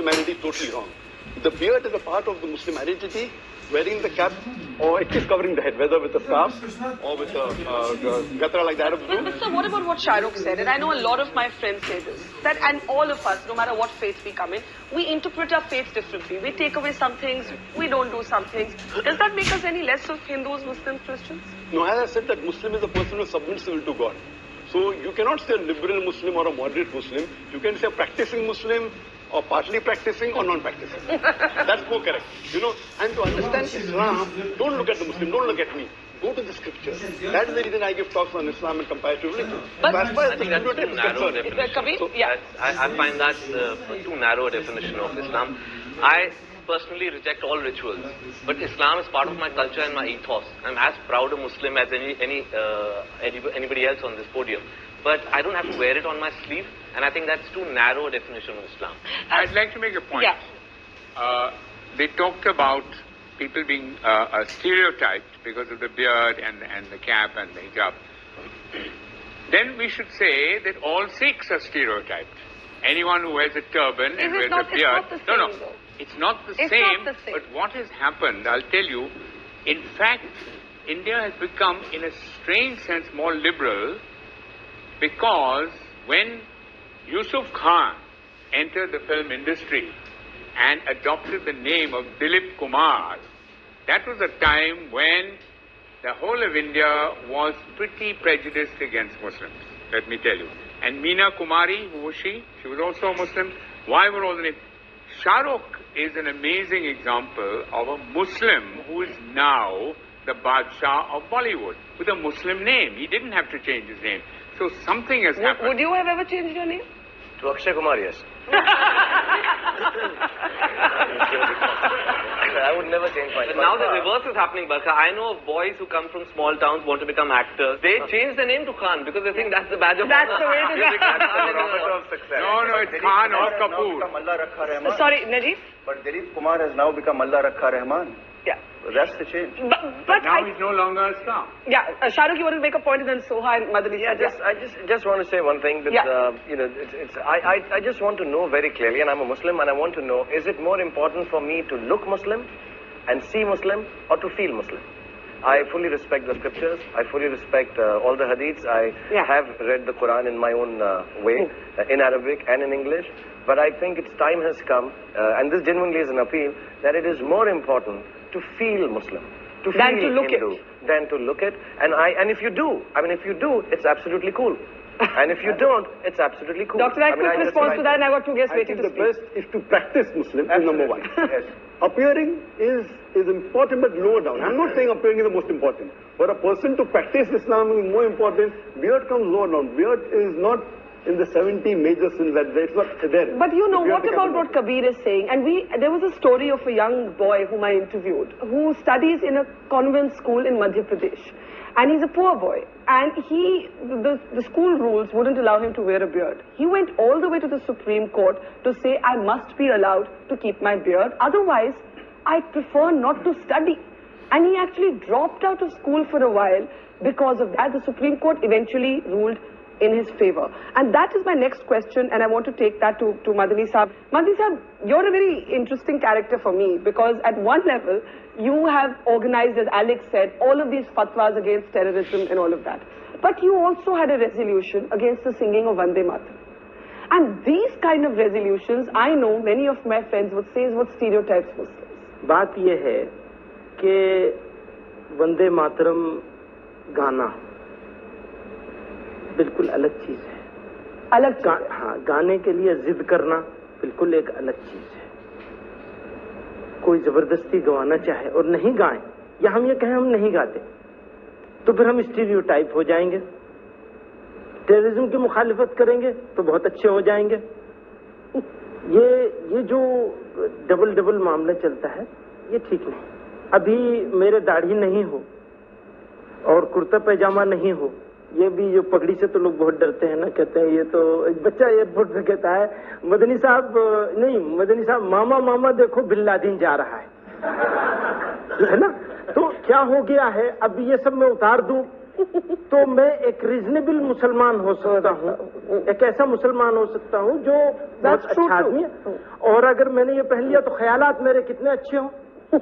Muslimanity is totally wrong. The beard is a part of the Muslim identity. Wearing the cap, or at least covering the head, whether with a scarf or with a gatra like the Arabs do. But sir, what about what Shahrukh said? And I know a lot of my friends say this, that and all of us, no matter what faith we come in, we interpret our faith differently. We take away some things, we don't do some things. Does that make us any less of Hindus, Muslims, Christians? No, as I said, that Muslim is a person who submits will to God. So you cannot say a liberal Muslim or a moderate Muslim. You can say a practicing Muslim, or partly practicing or non-practicing. That's more correct. You know, and to understand Islam, don't look at the Muslim, don't look at me. Go to the scriptures. That is the reason I give talks on Islam and comparative religion. But as far I as think that's too narrow a definition. I find that too narrow a definition of Islam. I personally reject all rituals, but Islam is part of my culture and my ethos. I'm as proud a Muslim as anybody else on this podium. But I don't have to wear it on my sleeve, and I think that's too narrow a definition of Islam. I'd like to make a point. Yeah. They talked about people being stereotyped because of the beard and the cap and the hijab. Then we should say that all Sikhs are stereotyped. Anyone who wears a turban and wears a beard. It's not the same. But what has happened, I'll tell you, in fact, India has become, in a strange sense, more liberal, because when Yusuf Khan entered the film industry and adopted the name of Dilip Kumar, that was a time when the whole of India was pretty prejudiced against Muslims, let me tell you. And Meena Kumari, who was she? She was also a Muslim. Why were all the names? Shah Rukh is an amazing example of a Muslim who is now the Badshah of Bollywood with a Muslim name. He didn't have to change his name. So something has happened. Would you have ever changed your name? To Akshay Kumar, yes. I would never change my name. But now the reverse is happening, Barkha. I know of boys who come from small towns, want to become actors. They change their name to Khan because they think that's the badge of honor. That's the way to go. No, it's Khan or Kapoor. Sorry, Najib? But Dilip Kumar has now become Allah Rakha Rahman. Yeah. That's the change. But now he's no longer a star. Yeah, Shahrukh, you want to make a point, and then Soha and Madani. I just want to say one thing. That, I just want to know very clearly, and I'm a Muslim, and I want to know: is it more important for me to look Muslim, and see Muslim, or to feel Muslim? I fully respect the scriptures. I fully respect all the hadiths. I have read the Quran in my own way, in Arabic and in English. But I think its time has come, and this genuinely is an appeal, that it is more important to feel Muslim, to feel Hindu, than to look it. And if you do, it's absolutely cool. And if you don't, it's absolutely cool. Dr. I quick response to that, and I got 2 guests waiting to speak. The best is to practice Muslim, is number one. Yes. Appearing is important, but lower down. I'm not saying appearing is the most important. For a person to practice Islam is more important. Beard comes lower down. Beard is not in the 70 major sins that it's not there. But you know, what about what Kabir is saying? And there was a story of a young boy whom I interviewed, who studies in a convent school in Madhya Pradesh. And he's a poor boy. And the school rules wouldn't allow him to wear a beard. He went all the way to the Supreme Court to say, I must be allowed to keep my beard. Otherwise, I prefer not to study. And he actually dropped out of school for a while because of that. The Supreme Court eventually ruled in his favor. And that is my next question, and I want to take that to Madani Saab. Madani Saab, you're a very interesting character for me, because at one level, you have organized, as Alex said, all of these fatwas against terrorism and all of that. But you also had a resolution against the singing of Vande Mataram. And these kind of resolutions, I know many of my friends would say is what stereotypes Muslims. बात ये है कि वंदे मातरम गाना बिल्कुल अलग चीज है। अलग हाँ, गाने के लिए जिद करना बिल्कुल एक अलग चीज है। कोई जबरदस्ती गवाना चाहे और नहीं गाएं, या हम ये कहें हम नहीं गाते, तो फिर हम स्टीरियोटाइप हो जाएंगे। टेररिज्म की मुखालिफत करेंगे तो बहुत अच्छे हो जाएंगे। ये जो डबल मामला चलता है, ये ठीक नहीं। अभी मेरे दाढ़ी नहीं हो और कुर्ता पैजामा नहीं हो, ये भी जो पगड़ी से तो लोग बहुत डरते हैं ना, कहते हैं ये तो एक बच्चा एयरपोर्ट पे कहता है मदनी साहब मामा मामा देखो बिन लादेन जा रहा है ना। तो क्या हो गया है, अब ये सब मैं उतार दूं तो मैं एक रीजनेबल मुसलमान हो सकता हूँ, एक ऐसा मुसलमान हो सकता हूँ जो बहुत अच्छा आदमी है। और अगर मैंने ये पहन लिया तो ख्यालात मेरे कितने अच्छे हों।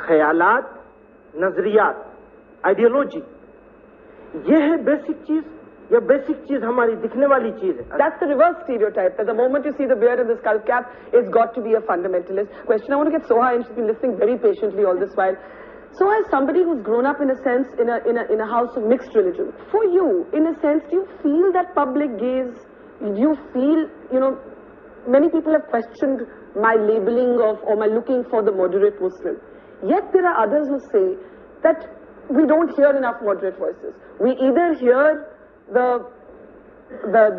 ख्यालात, नजरियात, आइडियोलॉजी, ये है बेसिक चीज। ये बेसिक चीज हमारी दिखने वाली चीज है। That's the reverse stereotype, that the moment you see the beard and the skull cap, it's got to be a fundamentalist. Question, I want to get Soha in. She's been listening very patiently all this while. So as somebody who's grown up in a sense in a house of mixed religion, for you, in a sense, do you feel that public gaze? Do you feel, you know, many people have questioned my labeling of or my looking for the moderate Muslim. Yet there are others who say that we don't hear enough moderate voices. We either hear the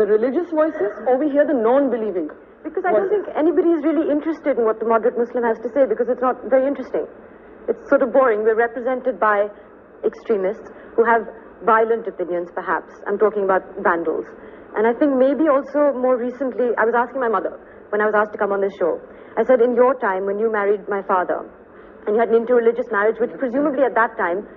religious voices or we hear the non-believing. Because I don't think anybody is really interested in what the moderate Muslim has to say, because it's not very interesting. It's sort of boring. We're represented by extremists who have violent opinions, perhaps. I'm talking about vandals. And I think maybe also more recently, I was asking my mother when I was asked to come on this show. I said, in your time, when you married my father, and you had an interreligious marriage, which presumably at that time,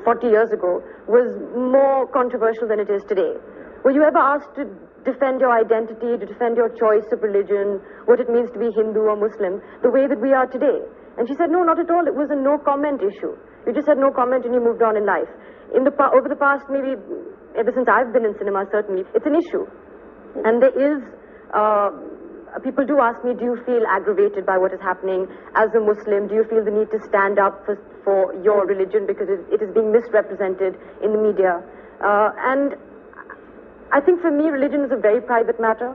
40 years ago, was more controversial than it is today. Were you ever asked to defend your identity, to defend your choice of religion, what it means to be Hindu or Muslim, the way that we are today? And she said, no, not at all. It was a no-comment issue. You just had no comment and you moved on in life. Over the past, maybe, ever since I've been in cinema, certainly, it's an issue. And there is... people do ask me, do you feel aggravated by what is happening as a Muslim? Do you feel the need to stand up for your religion because it is being misrepresented in the media? And I think for me, religion is a very private matter.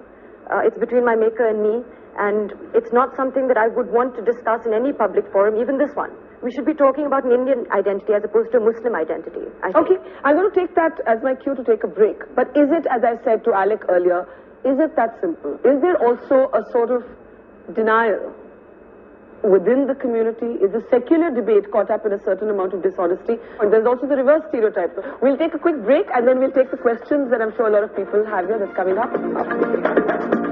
It's between my maker and me, and it's not something that I would want to discuss in any public forum, even this one. We should be talking about an Indian identity as opposed to a Muslim identity, I think. Okay, I'm going to take that as my cue to take a break. But is it, as I said to Alec earlier, is it that simple? Is there also a sort of denial within the community? Is the secular debate caught up in a certain amount of dishonesty? And there's also the reverse stereotype. We'll take a quick break and then we'll take the questions that I'm sure a lot of people have here that's coming up after the break.